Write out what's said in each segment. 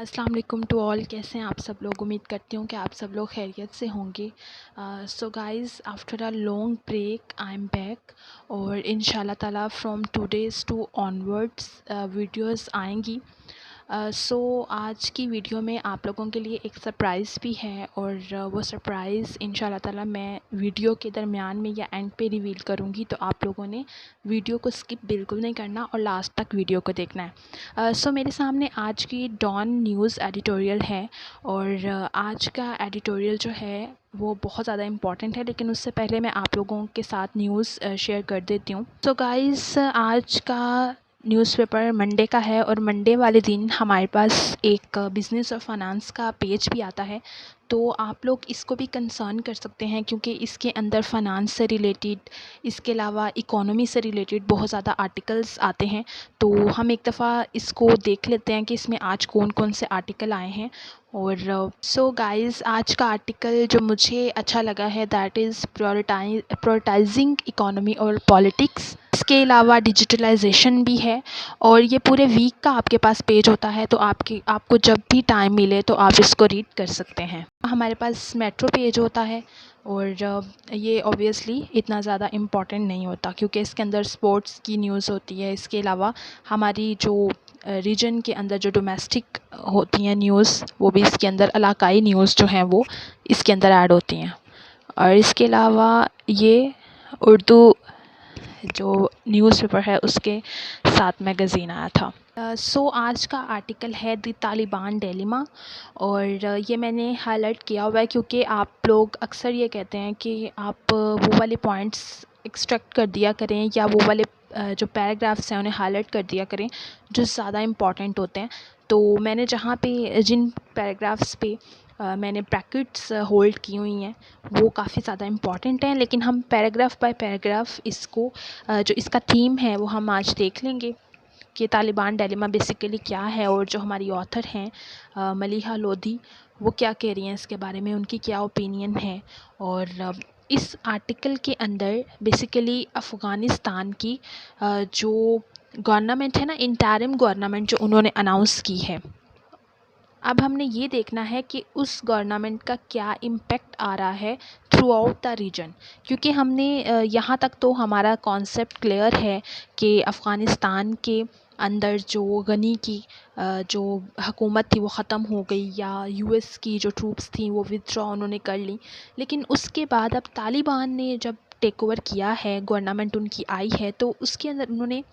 अस्सलाम वालेकुम to all. कैसे हैं आप सब लोग? उम्मीद करती हूँ कि आप सब लोग खैरियत से होंगे। So guys, after a long break I am back और इंशाल्लाह ताला from today's to onwards videos आएंगी। सो आज की वीडियो में आप लोगों के लिए एक सरप्राइज़ भी है और वो सरप्राइज़ इंशाल्लाह ताला मैं वीडियो के दरमियान में या एंड पे रिवील करूँगी, तो आप लोगों ने वीडियो को स्किप बिल्कुल नहीं करना और लास्ट तक वीडियो को देखना है। सो मेरे सामने आज की डॉन न्यूज़ एडिटोरियल है और आज का एडिटोरियल जो है वो बहुत ज़्यादा इम्पॉर्टेंट है, लेकिन उससे पहले मैं आप लोगों के साथ न्यूज़ शेयर कर देती हूँ। तो गाइज़, आज का न्यूज़पेपर मंडे का है और मंडे वाले दिन हमारे पास एक बिज़नेस और फाइनेंस का पेज भी आता है, तो आप लोग इसको भी कंसर्न कर सकते हैं क्योंकि इसके अंदर फाइनेंस से रिलेटेड, इसके अलावा इकोनॉमी से रिलेटेड बहुत ज़्यादा आर्टिकल्स आते हैं। तो हम एक दफ़ा इसको देख लेते हैं कि इसमें आज कौन कौन से आर्टिकल आए हैं। और सो गाइज़, आज का आर्टिकल जो मुझे अच्छा लगा है दैट इज़ प्रायोरिटाइजिंग इकोनॉमी और पॉलिटिक्स। इसके अलावा डिजिटलाइजेशन भी है और ये पूरे वीक का आपके पास पेज होता है, तो आपको जब भी टाइम मिले तो आप इसको रीड कर सकते हैं। हमारे पास मेट्रो पेज होता है और ये ऑब्वियसली इतना ज़्यादा इम्पॉर्टेंट नहीं होता क्योंकि इसके अंदर स्पोर्ट्स की न्यूज़ होती है। इसके अलावा हमारी जो रीजन के अंदर जो डोमेस्टिक होती हैं न्यूज़, वो भी इसके अंदर, इलाकाई न्यूज़ जो हैं वो इसके अंदर ऐड होती हैं। और इसके अलावा ये उर्दू जो न्यूज़पेपर है उसके साथ मैगज़ीन आया था। सो आज का आर्टिकल है द तालिबान डिलेमा और ये मैंने हाईलाइट किया हुआ है क्योंकि आप लोग अक्सर ये कहते हैं कि आप वो वाले पॉइंट्स एक्सट्रैक्ट कर दिया करें या वो वाले जो पैराग्राफ्स हैं उन्हें हाईलाइट कर दिया करें जो ज़्यादा इम्पॉर्टेंट होते हैं। तो मैंने जहाँ पे जिन पैराग्राफ्स पे मैंने ब्रैकेट्स होल्ड की हुई हैं वो काफ़ी ज़्यादा इम्पॉर्टेंट हैं, लेकिन हम पैराग्राफ बाय पैराग्राफ इसको जो इसका थीम है वो हम आज देख लेंगे कि तालिबान डिलेमा बेसिकली क्या है और जो हमारी ऑथर हैं मलिहा लोधी वो क्या कह रही हैं इसके बारे में, उनकी क्या ओपिनियन है। और इस आर्टिकल के अंदर बेसिकली अफ़गानिस्तान की जो गवर्नमेंट है ना, इंटरिम गवर्नमेंट जो उन्होंने अनाउंस की है, अब हमने ये देखना है कि उस गवर्नमेंट का क्या इम्पेक्ट आ रहा है थ्रू आउट द रीजन। क्योंकि हमने यहाँ तक तो हमारा कॉन्सेप्ट क्लियर है कि अफ़गानिस्तान के अंदर जो गनी की जो हुकूमत थी वो ख़त्म हो गई या यूएस की जो ट्रूप्स थी वो विथड्रॉ उन्होंने कर ली। लेकिन उसके बाद अब तालिबान ने जब टेक ओवर किया है, गवर्नमेंट उनकी आई है, तो उसके अंदर उन्होंने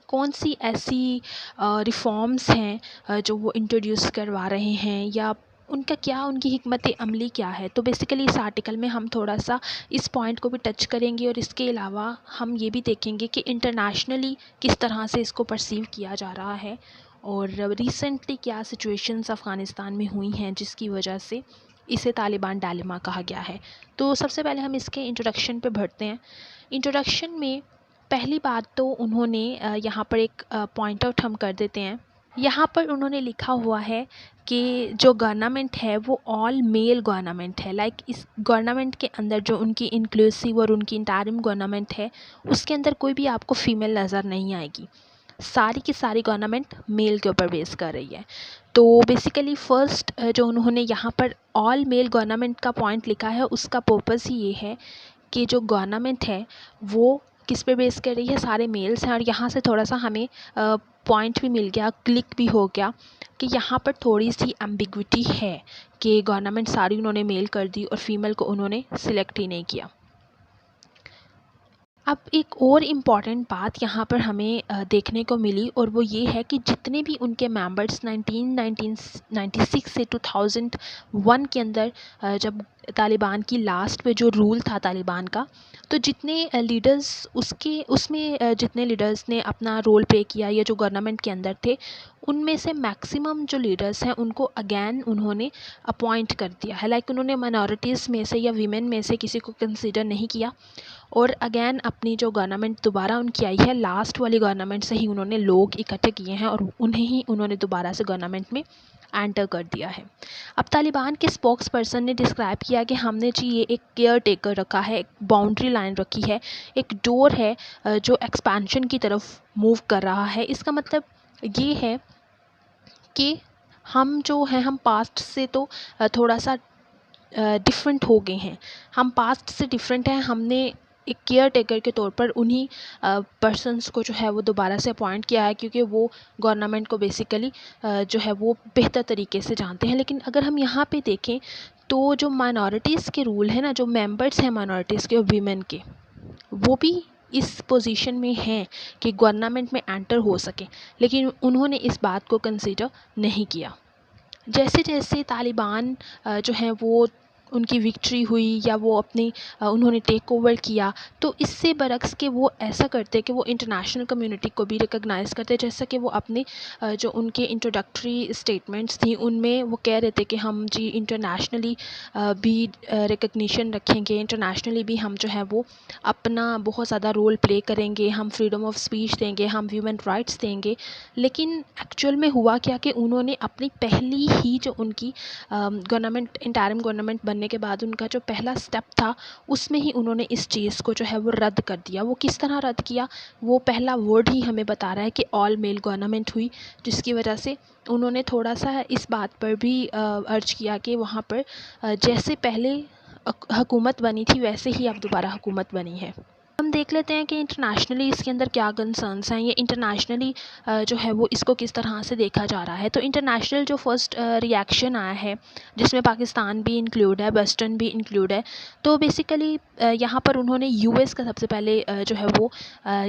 कौन सी ऐसी रिफ़ॉर्म्स हैं जो वो इंट्रोड्यूस करवा रहे हैं या उनकी हिकमत अमली क्या है। तो बेसिकली इस आर्टिकल में हम थोड़ा सा इस पॉइंट को भी टच करेंगे और इसके अलावा हम ये भी देखेंगे कि इंटरनेशनली किस तरह से इसको परसीव किया जा रहा है और रिसेंटली क्या सिचुएशंस अफ़गानिस्तान में हुई हैं जिसकी वजह से इसे तालिबान डिलेमा कहा गया है। तो सबसे पहले हम इसके इंट्रोडक्शन पे बढ़ते हैं। इंट्रोडक्शन में पहली बात तो उन्होंने यहाँ पर एक पॉइंट आउट हम कर देते हैं। यहाँ पर उन्होंने लिखा हुआ है कि जो गवर्नमेंट है वो ऑल मेल गवर्नमेंट है। लाइक इस गवर्नमेंट के अंदर जो उनकी इंक्लूसिव और उनकी इंटरिम गवर्नमेंट है उसके अंदर कोई भी आपको फ़ीमेल नज़र नहीं आएगी। सारी की सारी गवर्नमेंट मेल के ऊपर बेस कर रही है। तो बेसिकली फ़र्स्ट जो उन्होंने यहाँ पर ऑल मेल गवर्नमेंट का पॉइंट लिखा है उसका पर्पज़ ही ये है कि जो गवर्नमेंट है वो किस पे बेस कर रही है, सारे मेल्स हैं। और यहाँ से थोड़ा सा हमें पॉइंट भी मिल गया, क्लिक भी हो गया कि यहाँ पर थोड़ी सी एम्बिग्विटी है कि गवर्नमेंट सारी उन्होंने मेल कर दी और फीमेल को उन्होंने सिलेक्ट ही नहीं किया। अब एक और इम्पॉर्टेंट बात यहाँ पर हमें देखने को मिली और वो ये है कि जितने भी उनके मेंबर्स 1996 से 2001 के अंदर जब तालिबान की लास्ट पे जो रूल था तालिबान का, तो जितने लीडर्स उसमें जितने लीडर्स ने अपना रोल प्ले किया या जो गवर्नमेंट के अंदर थे, उनमें से मैक्सिमम जो लीडर्स हैं उनको अगेन उन्होंने अपॉइंट कर दिया है। लाइक उन्होंने माइनॉरिटीज़ में से या वीमेन में से किसी को कंसिडर नहीं किया और अगेन अपनी जो गवर्नमेंट दोबारा उनकी आई है, लास्ट वाली गवर्नमेंट से ही उन्होंने लोग इकट्ठे किए हैं और उन्हें ही उन्होंने दोबारा से गवर्नमेंट में एंटर कर दिया है। अब तालिबान के स्पोक्स पर्सन ने डिस्क्राइब किया कि हमने जी ये एक केयर टेकर रखा है, एक बाउंड्री लाइन रखी है, एक डोर है जो एक्सपेंशन की तरफ मूव कर रहा है। इसका मतलब ये है कि हम जो हैं हम पास्ट से तो थोड़ा सा डिफरेंट हो गए हैं। हम पास्ट से डिफरेंट हैं। हमने एक केयर टेकर के तौर पर उन्हीं पर्सन्स को जो है वो दोबारा से अपॉइंट किया है, क्योंकि वो गवर्नमेंट को बेसिकली जो है वो बेहतर तरीके से जानते हैं। लेकिन अगर हम यहाँ पे देखें तो जो माइनॉरिटीज़ के रूल है ना, जो मेंबर्स हैं माइनॉरिटीज़ के और वीमेन के, वो भी इस पोजीशन में हैं कि गवर्नमेंट में एंटर हो सके, लेकिन उन्होंने इस बात को कंसीडर नहीं किया। जैसे जैसे तालिबान जो हैं वो उनकी विक्ट्री हुई या वो अपनी उन्होंने टेक ओवर किया, तो इससे बरक्स के वो ऐसा करते कि वो इंटरनेशनल कम्युनिटी को भी रिकॉग्नाइज़ करते। जैसा कि वो अपने जो उनके इंट्रोडक्टरी स्टेटमेंट्स थी उनमें वो कह रहे थे कि हम जी इंटरनेशनली भी रिकग्निशन रखेंगे, इंटरनेशनली भी हम जो है वो अपना बहुत ज़्यादा रोल प्ले करेंगे, हम फ्रीडम ऑफ स्पीच देंगे, हम ह्यूमन राइट्स देंगे। लेकिन एक्चुअल में हुआ क्या कि उन्होंने अपनी पहली ही जो उनकी गवर्नमेंट इंटरिम गवर्नमेंट बनने के बाद उनका जो पहला स्टेप था उसमें ही उन्होंने इस चीज़ को जो है वो रद्द कर दिया। वो किस तरह रद्द किया, वो पहला वर्ड ही हमें बता रहा है कि ऑल मेल गवर्नमेंट हुई, जिसकी वजह से उन्होंने थोड़ा सा इस बात पर भी अर्ज किया कि वहाँ पर जैसे पहले हुकूमत बनी थी वैसे ही अब दोबारा हुकूमत बनी है। हम देख लेते हैं कि इंटरनेशनली इसके अंदर क्या कंसर्न्स हैं, ये इंटरनेशनली जो है वो इसको किस तरह से देखा जा रहा है। तो इंटरनेशनल जो फर्स्ट रिएक्शन आया है, जिसमें पाकिस्तान भी इंक्लूड है, वेस्टर्न भी इंक्लूड है, तो बेसिकली यहाँ पर उन्होंने यूएस का सबसे पहले जो है वो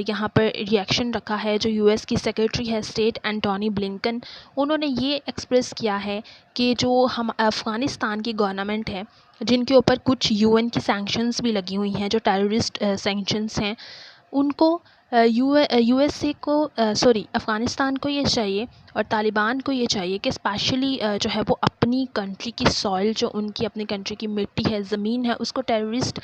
यहाँ पर रिएक्शन रखा है। जो यूएस की सेक्रेटरी है स्टेट एंटोनी ब्लिंकन, उन्होंने ये एक्सप्रेस किया है कि जो हम अफ़गानिस्तान की गवर्नमेंट है, जिनके ऊपर कुछ यूएन की सैंक्शंस भी लगी हुई हैं, जो टेररिस्ट सैंक्शंस हैं, उनको यूएसए को सॉरी अफ़गानिस्तान को ये चाहिए और तालिबान को ये चाहिए कि स्पेशली जो है वो अपनी कंट्री की सॉइल, जो उनकी अपनी कंट्री की मिट्टी है, ज़मीन है, उसको टेररिस्ट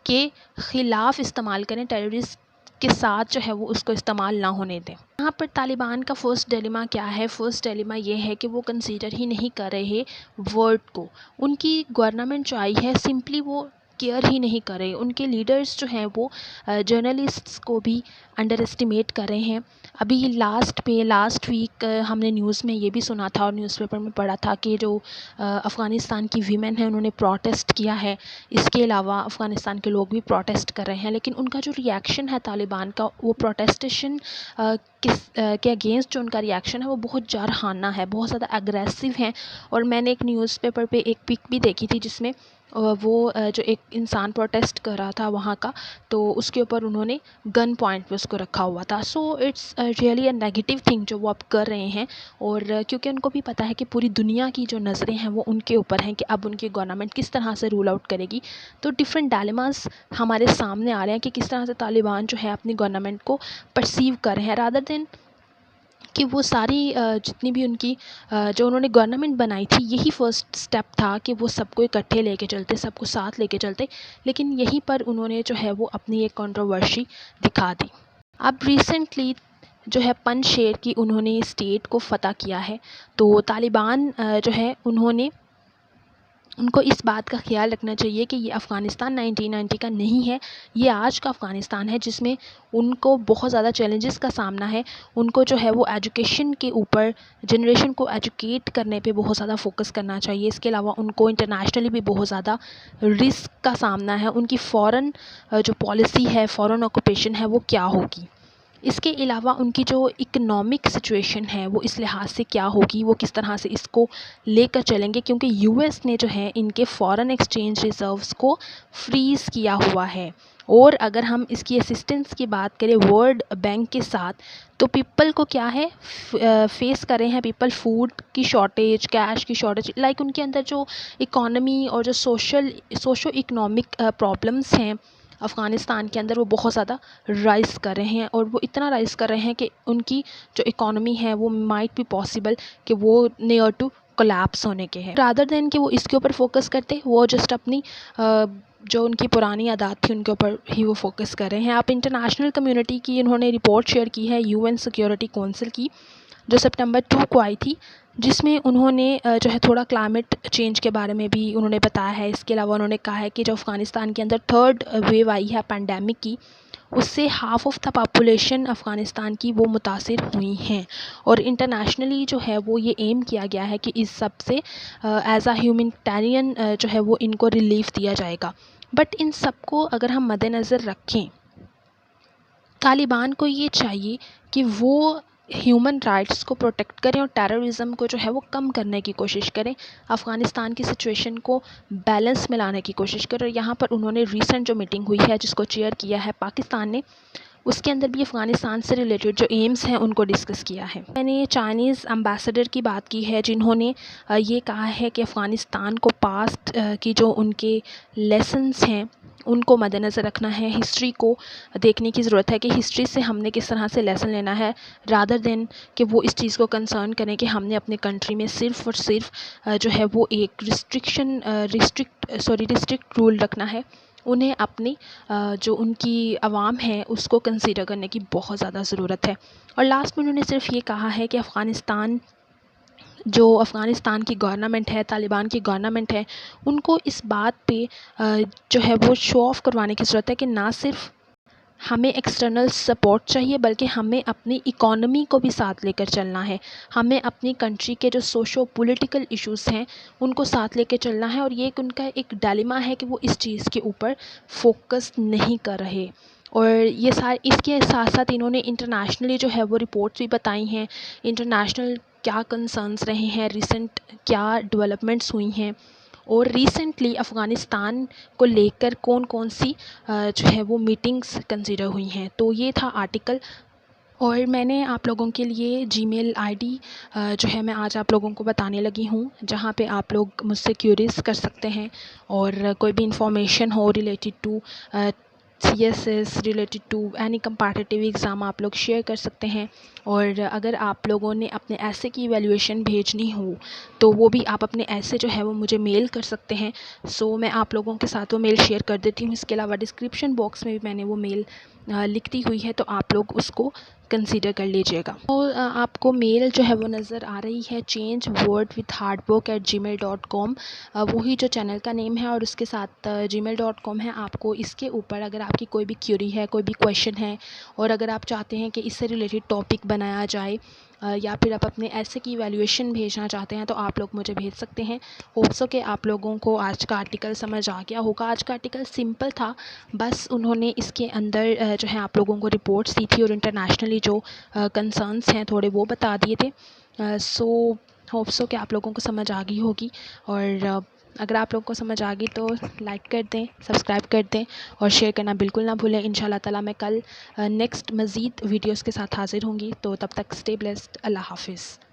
के ख़िलाफ़ इस्तेमाल करें, टेररिस्ट के साथ जो है वो उसको इस्तेमाल ना होने दें। यहाँ पर तालिबान का फ़र्स्ट डिलेमा क्या है? फ़र्स्ट डिलेमा ये है कि वो कंसीडर ही नहीं कर रहे वर्ड को। उनकी गवर्नमेंट जो आई है सिंपली वो केयर ही नहीं कर रहे। उनके लीडर्स जो हैं वो जर्नलिस्ट्स को भी अंडर एस्टिमेट कर रहे हैं। अभी लास्ट वीक हमने न्यूज़ में ये भी सुना था और न्यूज़पेपर में पढ़ा था कि जो अफ़गानिस्तान की वीमेन है उन्होंने प्रोटेस्ट किया है। इसके अलावा अफ़गानिस्तान के लोग भी प्रोटेस्ट कर रहे हैं, लेकिन उनका जो रिएक्शन है तालिबान का, वो प्रोटेस्टेशन के अगेंस्ट जो उनका रिएक्शन है वो बहुत जारहाना है, बहुत ज़्यादा एग्रेसिव हैं। और मैंने एक न्यूज़पेपर पे एक पिक भी देखी थी जिसमें वो जो एक इंसान प्रोटेस्ट कर रहा था वहाँ का, तो उसके ऊपर उन्होंने गन पॉइंट पे उसको रखा हुआ था। So it's really a negative thing जो वो अब कर रहे हैं। और क्योंकि उनको भी पता है कि पूरी दुनिया की जो नज़रें हैं वो उनके ऊपर हैं कि अब उनकी गवर्नमेंट किस तरह से रूल आउट करेगी। तो डिफरेंट डायलेमास हमारे सामने आ रहे हैं कि किस तरह से तालिबान जो है अपनी गवर्नमेंट को परसीव कर रहे हैं, रादर देन कि वो सारी जितनी भी उनकी जो उन्होंने गवर्नमेंट बनाई थी, यही फ़र्स्ट स्टेप था कि वो सबको इकट्ठे लेके चलते, सबको साथ लेके चलते। लेकिन यहीं पर उन्होंने जो है वो अपनी एक कंट्रोवर्सी दिखा दी। अब रिसेंटली जो है पंजशेर की उन्होंने स्टेट को फ़तह किया है, तो तालिबान जो है उनको इस बात का ख्याल रखना चाहिए कि ये अफ़गानिस्तान 1990 का नहीं है, ये आज का अफ़गानिस्तान है, जिसमें उनको बहुत ज़्यादा चैलेंजेस का सामना है। उनको जो है वो एजुकेशन के ऊपर जनरेशन को एजुकेट करने पे बहुत ज़्यादा फ़ोकस करना चाहिए। इसके अलावा उनको इंटरनेशनली भी बहुत ज़्यादा रिस्क का सामना है। उनकी फ़ॉरेन जो पॉलिसी है, फ़ॉरेन ऑक्यूपेशन है, वो क्या होगी। इसके अलावा उनकी जो इकनॉमिक सिचुएशन है वो इस लिहाज से क्या होगी, वो किस तरह से इसको लेकर चलेंगे, क्योंकि यूएस ने जो है इनके फॉरेन एक्सचेंज रिज़र्व्स को फ्रीज़ किया हुआ है। और अगर हम इसकी असिस्टेंस की बात करें वर्ल्ड बैंक के साथ, तो पीपल को क्या है फेस कर रहे हैं पीपल फूड की शॉर्टेज, कैश की शॉर्टेज, लाइक उनके अंदर जो इकॉनमी और जो सोशो इकनॉमिक प्रॉब्लम्स हैं अफ़गानिस्तान के अंदर, वो बहुत ज़्यादा राइज़ कर रहे हैं। और वो इतना राइज़ कर रहे हैं कि उनकी जो इकॉनमी है वो माइट बी पॉसिबल कि वो नियर टू कोलैप्स होने के हैं। रादर देन कि वो इसके ऊपर फोकस करते, वो जस्ट अपनी जो उनकी पुरानी आदत थी उनके ऊपर ही वो फोकस कर रहे हैं। आप इंटरनेशनल कम्युनिटी की इन्होंने रिपोर्ट शेयर की है यूएन सिक्योरिटी काउंसिल की, जो सितंबर 2 को आई थी, जिसमें उन्होंने जो है थोड़ा क्लाइमेट चेंज के बारे में भी उन्होंने बताया है। इसके अलावा उन्होंने कहा है कि जो अफ़गानिस्तान के अंदर थर्ड वेव आई है पैंडेमिक की, उससे half of the population Afghanistan की वो मुतासिर हुई हैं। और इंटरनेशनली जो है वो ये एम किया गया है कि इस सब से एज़ अ ह्यूमैनिटेरियन जो है वो इनको रिलीफ़ दिया जाएगा। बट इन सब को अगर हम मद्देनज़र रखें, तालिबान को ये चाहिए कि वो ह्यूमन राइट्स को प्रोटेक्ट करें और टेररिज्म को जो है वो कम करने की कोशिश करें, अफ़गानिस्तान की सिचुएशन को बैलेंस में लाने की कोशिश करें। और यहाँ पर उन्होंने रिसेंट जो मीटिंग हुई है जिसको चेयर किया है पाकिस्तान ने, उसके अंदर भी अफ़गानिस्तान से रिलेटेड जो एम्स हैं उनको डिस्कस किया है। मैंने चाइनीज़ एम्बेसडर की बात की है जिन्होंने ये कहा है कि अफ़गानिस्तान को पास्ट की जो उनके लेसन्स हैं उनको मद्देनज़र रखना है, हिस्ट्री को देखने की ज़रूरत है कि हिस्ट्री से हमने किस तरह से लेसन लेना है, रादर देन कि वो इस चीज़ को कंसर्न करें कि हमने अपने कंट्री में सिर्फ़ और सिर्फ जो है वो एक रिस्ट्रिक्ट रूल रखना है। उन्हें अपनी जो उनकी आवाम है उसको कंसीडर करने की बहुत ज़्यादा ज़रूरत है। और लास्ट में उन्होंने सिर्फ ये कहा है कि अफ़गानिस्तान की गवर्नमेंट है, तालिबान की गवर्नमेंट है, उनको इस बात पे जो है वो शो ऑफ़ करवाने की ज़रूरत है कि ना सिर्फ हमें एक्सटर्नल सपोर्ट चाहिए बल्कि हमें अपनी इकॉनमी को भी साथ लेकर चलना है। हमें अपनी कंट्री के जो सोशो पॉलिटिकल इश्यूज़ हैं उनको साथ लेकर चलना है। और ये उनका एक डायलेमा है कि वो इस चीज़ के ऊपर फोकस नहीं कर रहे। और ये इसके साथ साथ इन्होंने इंटरनेशनली जो है वो रिपोर्ट्स भी बताई हैं, इंटरनेशनल क्या कंसर्न्स रहे हैं, रिसेंट क्या डेवलपमेंट्स हुई हैं और रिसेंटली अफ़गानिस्तान को लेकर कौन कौन सी जो है वो मीटिंग्स कंसिडर हुई हैं। तो ये था आर्टिकल। और मैंने आप लोगों के लिए जीमेल आईडी जो है मैं आज आप लोगों को बताने लगी हूँ, जहाँ पे आप लोग मुझसे क्यूरीज कर सकते हैं और कोई भी इंफॉर्मेशन हो related to CSS, related to any competitive exam आप लोग शेयर कर सकते हैं। और अगर आप लोगों ने अपने ऐसे की इवैल्यूएशन भेजनी हो तो वो भी आप अपने ऐसे जो है वो मुझे मेल कर सकते हैं। सो मैं आप लोगों के साथ वो मेल शेयर कर देती हूँ। इसके अलावा डिस्क्रिप्शन बॉक्स में भी मैंने वो मेल लिख दी हुई है, तो आप लोग उसको कंसीडर कर लीजिएगा। और आपको मेल जो है वो नज़र आ रही है changewordwithhardbook@gmail.com, वही जो चैनल का नेम है और उसके साथ gmail.com है। आपको इसके ऊपर अगर आपकी कोई भी क्यूरी है, कोई भी क्वेश्चन है और अगर आप चाहते हैं कि इससे रिलेटेड टॉपिक बनाया जाए या फिर आप अपने ऐसे की इवैल्यूएशन भेजना चाहते हैं तो आप लोग मुझे भेज सकते हैं। होप सो कि आप लोगों को आज का आर्टिकल समझ आ गया होगा। आज का आर्टिकल सिंपल था, बस उन्होंने इसके अंदर जो है आप लोगों को रिपोर्ट्स दी थी और इंटरनेशनली जो कंसर्न्स हैं थोड़े वो बता दिए थे। सो होप सो कि आप लोगों को समझ आ गई होगी। और अगर आप लोगों को समझ आ गई तो लाइक कर दें, सब्सक्राइब कर दें और शेयर करना बिल्कुल ना भूलें। इंशाल्लाह ताला मैं कल नेक्स्ट मज़ीद वीडियोस के साथ हाज़िर होंगी। तो तब तक स्टे ब्लेस्ड। अल्लाह हाफ़िज़।